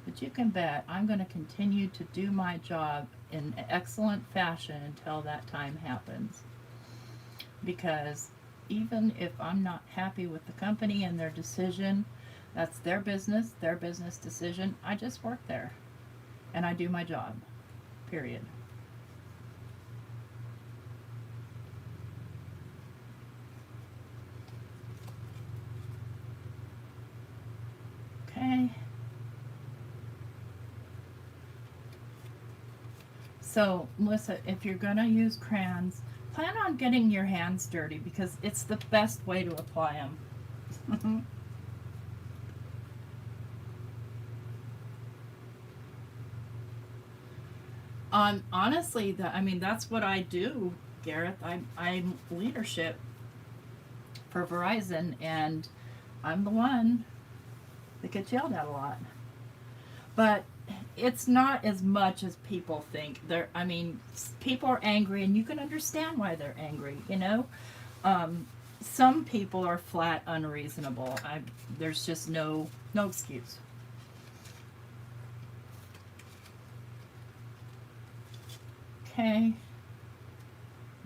But you can bet I'm going to continue to do my job in excellent fashion until that time happens. Because even if I'm not happy with the company and their decision, That's their business decision. I just work there. And I do my job. Period. Okay. So, Melissa, if you're going to use crayons, plan on getting your hands dirty because it's the best way to apply them. Honestly, I mean, that's what I do, Gareth. I'm leadership for Verizon, and I'm the one that gets yelled at a lot. But it's not as much as people think. I mean, people are angry, and you can understand why they're angry, you know? Some people are flat unreasonable. There's just no excuse. Okay. I'm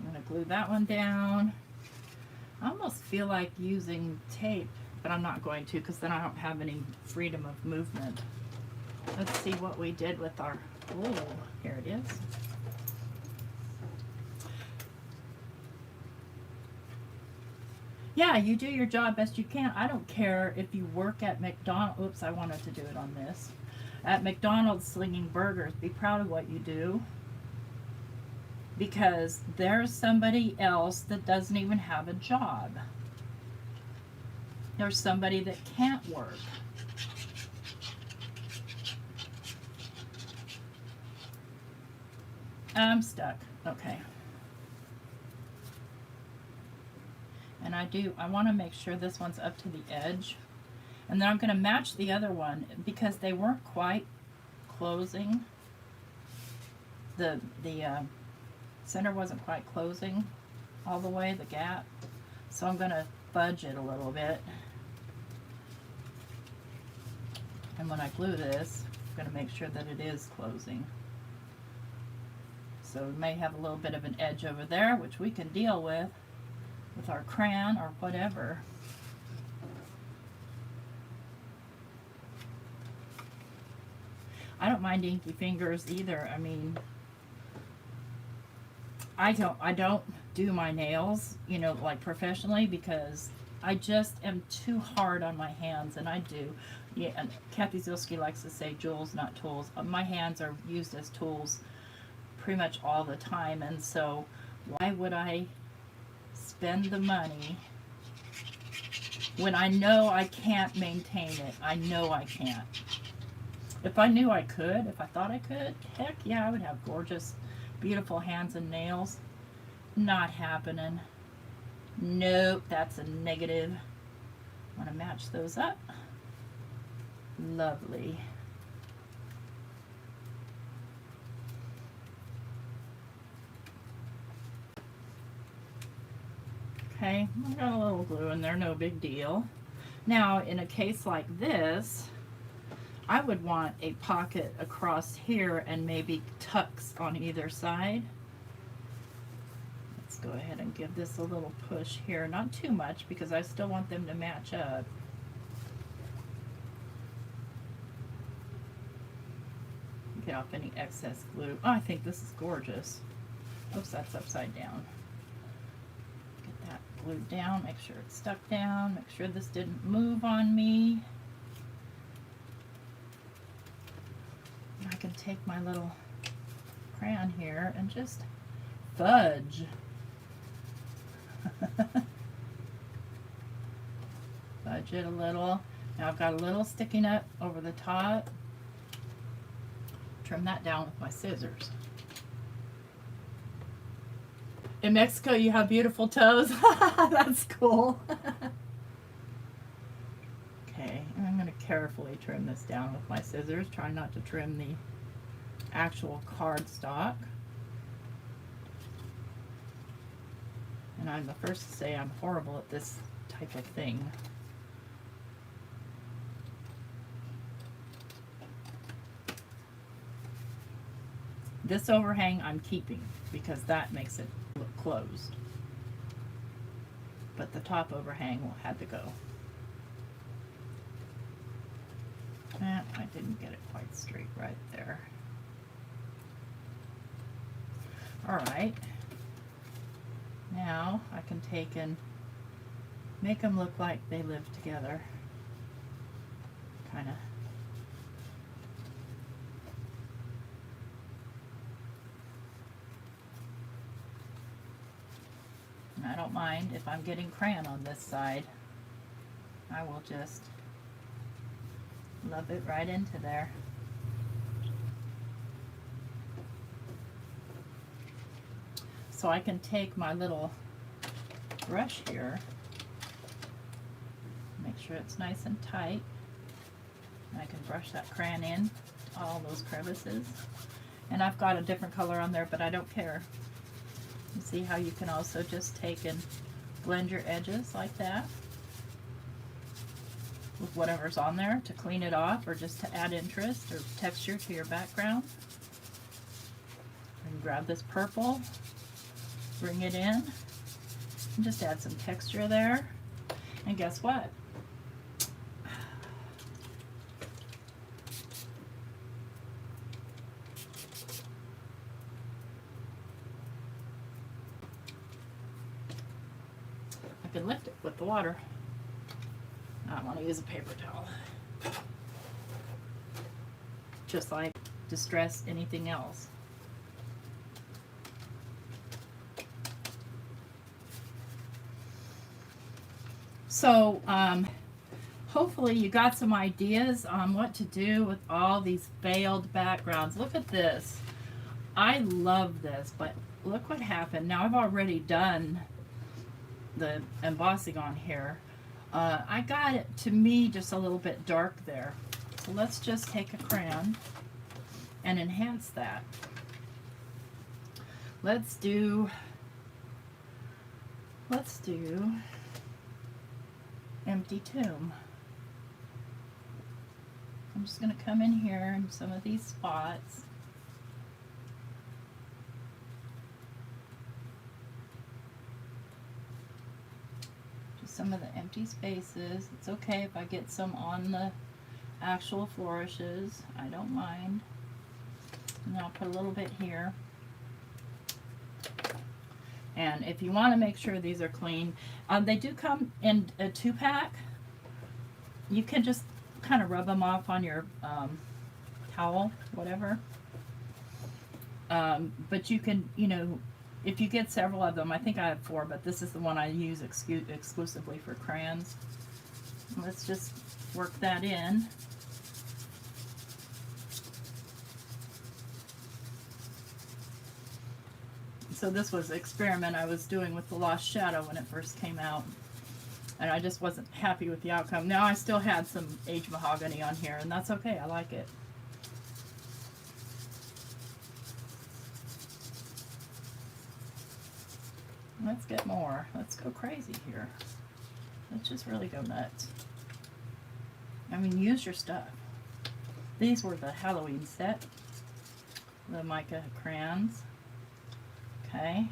going to glue that one down. I almost feel like using tape, but I'm not going to because then I don't have any freedom of movement. Let's see what we did with our, oh, here it is. Yeah, you do your job best you can. I don't care if you work at McDonald's. Oops, I wanted to do it on this. At McDonald's slinging burgers, be proud of what you do. Because there's somebody else that doesn't even have a job. There's somebody that can't work. I'm stuck. Okay. And I want to make sure this one's up to the edge. And then I'm going to match the other one because they weren't quite closing. The center wasn't quite closing all the way, the gap. So I'm going to fudge it a little bit. And when I glue this, I'm going to make sure that it is closing. So we may have a little bit of an edge over there, which we can deal with our crayon or whatever. I don't mind inky fingers either. I mean, I don't do my nails, you know, like professionally because I just am too hard on my hands, and I do. Yeah, and Kathy Zilski likes to say jewels, not tools. My hands are used as tools pretty much all the time, and so why would I spend the money when I know I can't maintain it? I know I can't. If I knew I could, if I thought I could, heck yeah, I would have gorgeous, beautiful hands and nails. Not happening. Nope, that's a negative. I want to match those up. Lovely. Okay, I got a little glue in there, no big deal. Now, in a case like this, I would want a pocket across here and maybe tucks on either side. Let's go ahead and give this a little push here. Not too much because I still want them to match up. Get off any excess glue. Oh, I think this is gorgeous. Oops, that's upside down. Get that glued down, make sure it's stuck down, make sure this didn't move on me. I can take my little crayon here and just fudge. Fudge it a little. Now I've got a little sticking up over the top. Trim that down with my scissors. In Mexico, you have beautiful toes. That's cool. Okay, and I'm going to carefully trim this down with my scissors. Try not to trim the actual cardstock. And I'm the first to say I'm horrible at this type of thing. This overhang I'm keeping because that makes it look closed. But the top overhang will have to go. I didn't get it quite straight right there. All right. Now I can take and make them look like they live together. Kind of. I don't mind if I'm getting crayon on this side. I will just rub it right into there. So I can take my little brush here, make sure it's nice and tight. And I can brush that crayon in to all those crevices. And I've got a different color on there, but I don't care. You see how you can also just take and blend your edges like that with whatever's on there to clean it off or just to add interest or texture to your background. And grab this purple, bring it in, and just add some texture there. And guess what? I can lift it with the water. I want to use a paper towel. Just like distress anything else. So hopefully you got some ideas on what to do with all these failed backgrounds. Look at this. I love this, but look what happened. Now I've already done the embossing on here. I got it, to me, just a little bit dark there. So let's just take a crayon and enhance that. Let's do Empty Tomb. I'm just going to come in here in some of these spots. Some of the empty spaces. It's okay if I get some on the actual flourishes. I don't mind. And I'll put a little bit here. And if you want to make sure these are clean, they do come in a 2-pack. You can just kind of rub them off on your towel, whatever. But you can, you know, if you get several of them, I think I have 4, but this is the one I use exclusively for crayons. Let's just work that in. So this was an experiment I was doing with the Lost Shadow when it first came out. And I just wasn't happy with the outcome. Now I still had some aged mahogany on here, and that's okay. I like it. Let's get more. Let's go crazy here. Let's just really go nuts. I mean, use your stuff. These were the Halloween set. The mica crayons. Okay.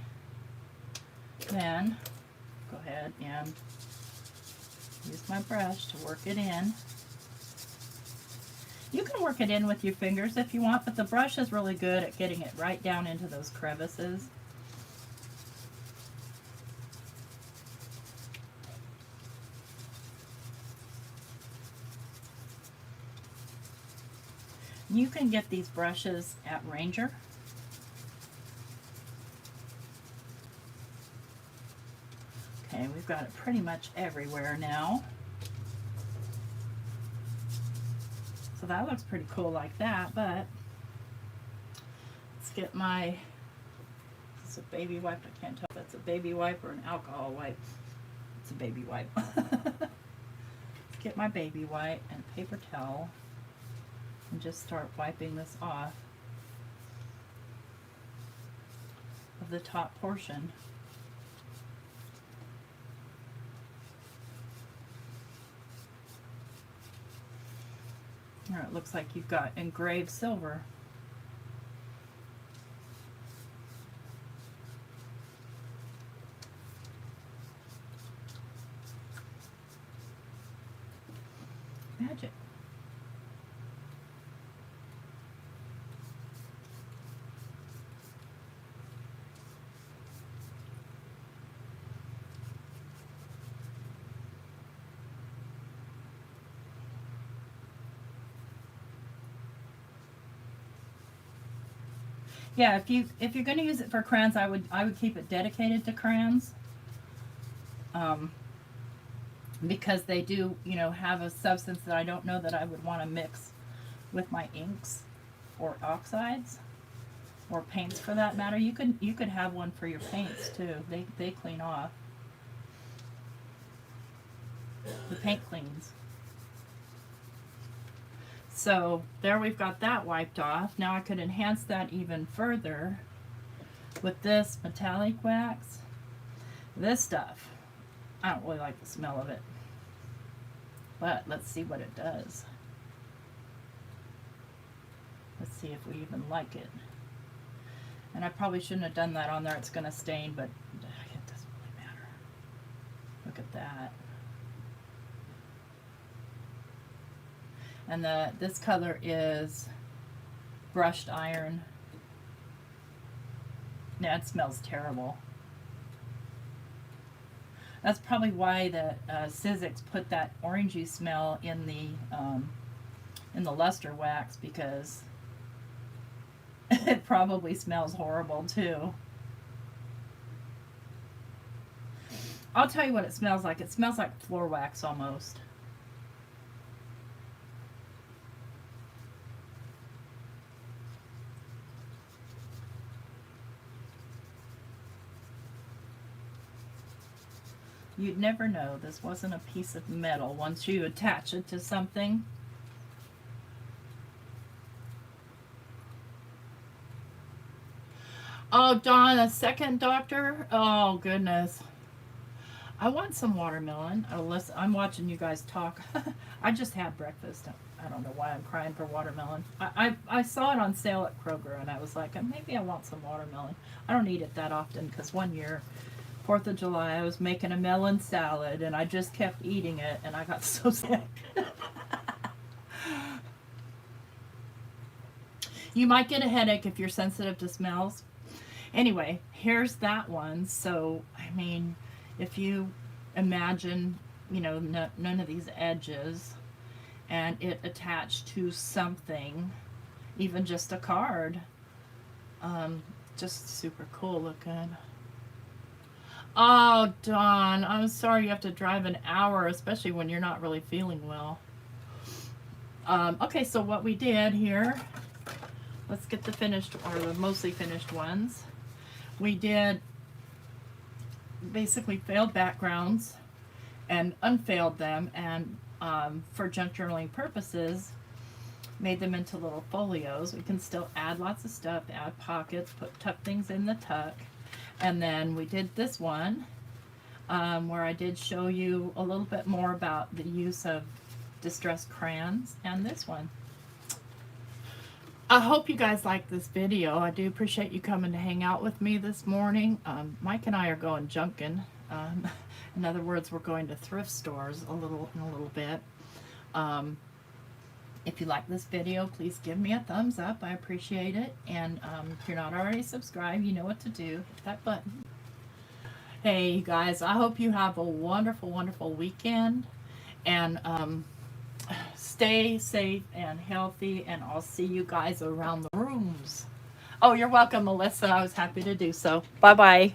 Then, go ahead and use my brush to work it in. You can work it in with your fingers if you want, but the brush is really good at getting it right down into those crevices. You can get these brushes at Ranger. Okay, we've got it pretty much everywhere now. So that looks pretty cool like that, but let's get my, it's a baby wipe. I can't tell if it's a baby wipe or an alcohol wipe. It's a baby wipe. Let's get my baby wipe and a paper towel and just start wiping this off of the top portion. There, it looks like you've got engraved silver. Magic. Yeah, if you're going to use it for crayons, I would keep it dedicated to crayons, because they do, you know, have a substance that I don't know that I would want to mix with my inks or oxides or paints for that matter. You could have one for your paints too. They clean off. The paint cleans. So there we've got that wiped off. Now I could enhance that even further with this metallic wax. This stuff, I don't really like the smell of it, but let's see what it does. Let's see if we even like it. And I probably shouldn't have done that on there. It's going to stain, but it doesn't really matter. Look at that. And this color is brushed iron. Yeah, it smells terrible. That's probably why the Sizzix put that orangey smell in the luster wax, because it probably smells horrible too. I'll tell you what it smells like. It smells like floor wax almost. You'd never know this wasn't a piece of metal once you attach it to something. Oh, Dawn, a second doctor? Oh, goodness. I want some watermelon. Unless I'm watching you guys talk. I just had breakfast. I don't know why I'm crying for watermelon. I saw it on sale at Kroger, and I was like, maybe I want some watermelon. I don't eat it that often, because one year, 4th of July, I was making a melon salad, and I just kept eating it, and I got so sick. You might get a headache if you're sensitive to smells. Anyway, here's that one. So, I mean, if you imagine, you know, none of these edges, and it attached to something, even just a card, just super cool looking. Oh, Dawn, I'm sorry you have to drive an hour, especially when you're not really feeling well. Okay, so what we did here, let's get the finished, or the mostly finished ones. We did basically failed backgrounds and unfailed them, and for junk journaling purposes, made them into little folios. We can still add lots of stuff, add pockets, tuck things in the tuck. And then we did this one, where I did show you a little bit more about the use of distressed crayons, and this one. I hope you guys like this video. I do appreciate you coming to hang out with me this morning. Mike and I are going junking. In other words, we're going to thrift stores in a little bit. If you like this video, please give me a thumbs up. I appreciate it. And if you're not already subscribed, you know what to do. Hit that button. Hey, you guys, I hope you have a wonderful, wonderful weekend. And stay safe and healthy. And I'll see you guys around the rooms. Oh, you're welcome, Melissa. I was happy to do so. Bye-bye.